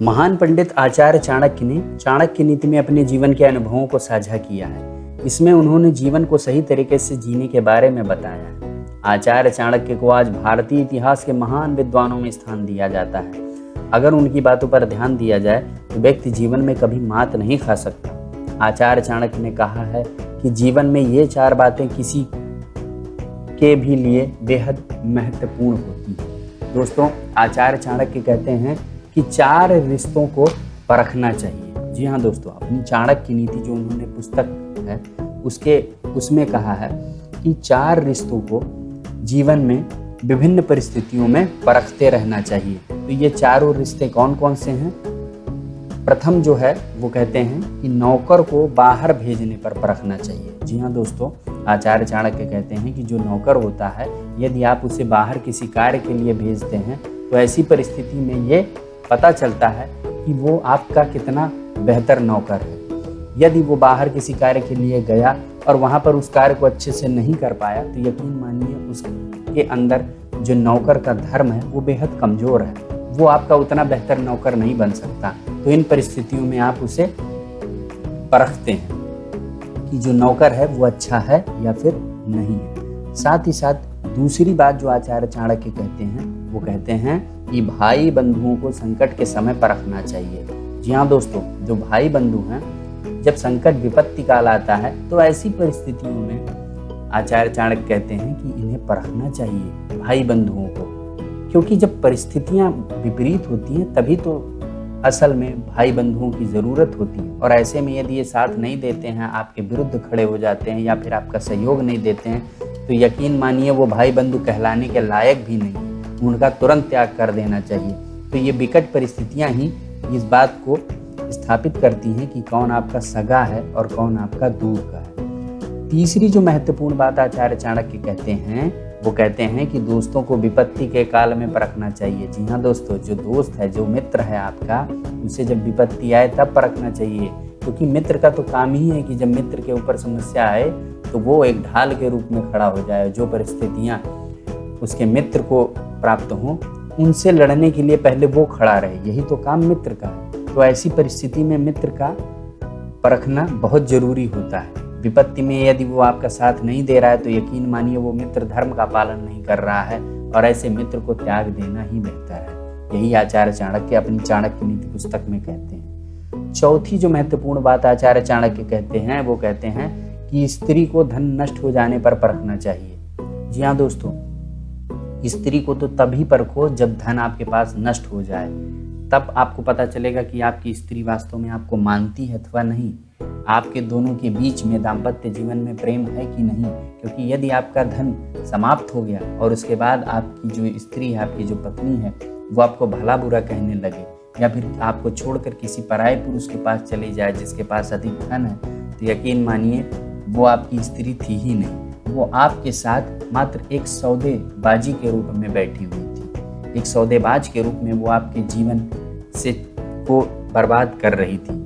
महान पंडित आचार्य चाणक्य ने चाणक्य नीति में अपने जीवन के अनुभवों को साझा किया है। इसमें उन्होंने जीवन को सही तरीके से जीने के बारे में बताया है। आचार्य चाणक्य को आज भारतीय इतिहास के महान विद्वानों में स्थान दिया जाता है। अगर उनकी बातों पर ध्यान दिया जाए तो व्यक्ति जीवन में कभी मात नहीं खा सकता। आचार्य चाणक्य ने कहा है कि जीवन में ये 4 बातें किसी के भी लिए बेहद महत्वपूर्ण होती हैं। दोस्तों, आचार्य चाणक्य कहते हैं कि 4 रिश्तों को परखना चाहिए। जी हाँ दोस्तों, अपनी चाणक्य नीति जो उन्होंने पुस्तक है उसमें कहा है कि 4 रिश्तों को जीवन में विभिन्न परिस्थितियों में परखते रहना चाहिए। तो ये 4 रिश्ते कौन कौन से हैं? प्रथम जो है वो कहते हैं कि नौकर को बाहर भेजने पर परखना चाहिए। जी हाँ दोस्तों, आचार्य चाणक्य कहते हैं कि जो नौकर होता है, यदि आप उसे बाहर किसी कार्य के लिए भेजते हैं तो ऐसी परिस्थिति में ये पता चलता है कि वो आपका कितना बेहतर नौकर है। यदि वो बाहर किसी कार्य के लिए गया और वहाँ पर उस कार्य को अच्छे से नहीं कर पाया तो यकीन मानिए उसके अंदर जो नौकर का धर्म है वो बेहद कमज़ोर है। वो आपका उतना बेहतर नौकर नहीं बन सकता। तो इन परिस्थितियों में आप उसे परखते हैं कि जो नौकर है वो अच्छा है या फिर नहीं है। साथ ही साथ दूसरी बात जो आचार्य चाणक्य कहते हैं वो कहते हैं कि भाई बंधुओं को संकट के समय परखना चाहिए। जी हाँ दोस्तों, जो भाई बंधु हैं, जब संकट विपत्ति काल आता है तो ऐसी परिस्थितियों में आचार्य चाणक्य कहते हैं कि इन्हें परखना चाहिए भाई बंधुओं को, क्योंकि जब परिस्थितियां विपरीत होती हैं तभी तो असल में भाई बंधुओं की ज़रूरत होती है। और ऐसे में यदि ये साथ नहीं देते हैं, आपके विरुद्ध खड़े हो जाते हैं या फिर आपका सहयोग नहीं देते हैं तो यकीन मानिए वो भाई बंधु कहलाने के लायक भी नहीं। उनका तुरंत त्याग कर देना चाहिए। तो ये विकट परिस्थितियां ही इस बात को स्थापित करती हैं कि कौन आपका सगा है और कौन आपका दूर का है। तीसरी जो महत्वपूर्ण बात आचार्य चाणक्य कहते हैं वो कहते हैं कि दोस्तों को विपत्ति के काल में परखना चाहिए। जी हाँ दोस्तों, जो दोस्त है, जो मित्र है आपका, उसे जब विपत्ति आए तब परखना चाहिए, क्योंकि मित्र का तो काम ही है कि जब मित्र के ऊपर समस्या आए तो वो एक ढाल के रूप में खड़ा हो जाए। जो परिस्थितियाँ उसके मित्र को प्राप्त हों उनसे लड़ने के लिए पहले वो खड़ा रहे। यही तो काम मित्र का है। तो ऐसी परिस्थिति में मित्र का परखना बहुत जरूरी होता है। विपत्ति में यदि वो आपका साथ नहीं दे रहा है तो यकीन मानिए वो मित्र धर्म का पालन नहीं कर रहा है और ऐसे मित्र को त्याग देना ही बेहतर है। यही आचार्य चाणक्य अपनी चाणक्य नीति पुस्तक में कहते हैं। चौथी जो महत्वपूर्ण बात आचार्य चाणक्य कहते हैं वो कहते हैं कि स्त्री को धन नष्ट हो जाने पर परखना चाहिए। जी हाँ दोस्तों, स्त्री को तो तभी परखो जब धन आपके पास नष्ट हो जाए, तब आपको पता चलेगा कि आपकी स्त्री वास्तव में आपको मानती है अथवा नहीं। आपके दोनों के बीच में दाम्पत्य जीवन में प्रेम है कि नहीं। क्योंकि यदि आपका धन समाप्त हो गया और उसके बाद आपकी जो स्त्री है, आपकी जो पत्नी है, वो आपको भला बुरा कहने लगे या फिर आपको छोड़कर किसी पराये पुरुष के पास चली जाए जिसके पास अधिक धन है, तो यकीन मानिए वो आपकी स्त्री थी ही नहीं। वो आपके साथ मात्र एक सौदेबाजी के रूप में बैठी हुई थी। एक सौदेबाज के रूप में वो आपके जीवन से को बर्बाद कर रही थी।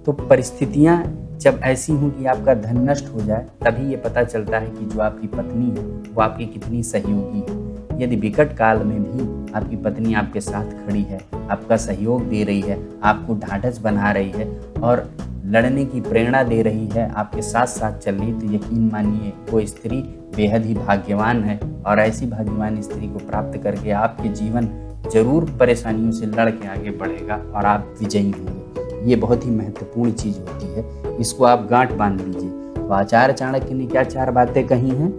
तो परिस्थितियां जब ऐसी हों कि आपका धन नष्ट हो जाए तभी ये पता चलता है कि जो आपकी पत्नी है वो आपकी कितनी सहयोगी है। यदि विकट काल में भी आपकी पत्नी आपके साथ खड़ी है, आपका सहयोग दे रही है, आपको ढाढ़स बना रही है और लड़ने की प्रेरणा दे रही है, आपके साथ साथ चल रही, तो यकीन मानिए वो स्त्री बेहद ही भाग्यवान है। और ऐसी भाग्यवान स्त्री को प्राप्त करके आपके जीवन जरूर परेशानियों से लड़ के आगे बढ़ेगा और आप विजयी होंगे। ये बहुत ही महत्वपूर्ण चीज़ होती है, इसको आप गांठ बांध लीजिए। तो आचार्य चाणक्य ने क्या 4 बातें कही हैं?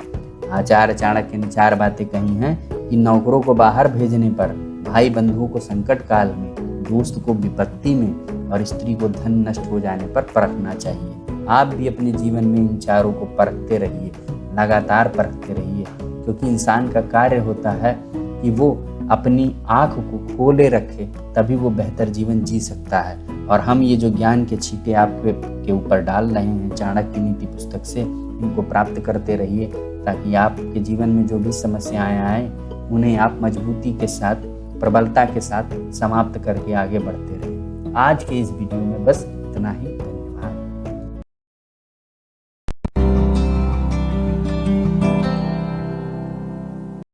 आचार्य चाणक्य ने 4 बातें कही हैं कि नौकरों को बाहर भेजने पर, भाई बंधुओं को संकट काल में, दोस्त को विपत्ति में और स्त्री को धन नष्ट हो जाने पर परखना चाहिए। आप भी अपने जीवन में इन 4 को परखते रहिए, लगातार परखते रहिए, क्योंकि इंसान का कार्य होता है कि वो अपनी आँख को खोले रखे, तभी वो बेहतर जीवन जी सकता है। और हम ये जो ज्ञान के छींटे आपके ऊपर डाल रहे हैं चाणक्य नीति पुस्तक से, इनको प्राप्त करते रहिए ताकि आपके जीवन में जो भी समस्याएं आए उन्हें आप मजबूती के साथ, प्रबलता के साथ समाप्त करके आगे बढ़ते रहें। आज के इस वीडियो में बस इतना ही।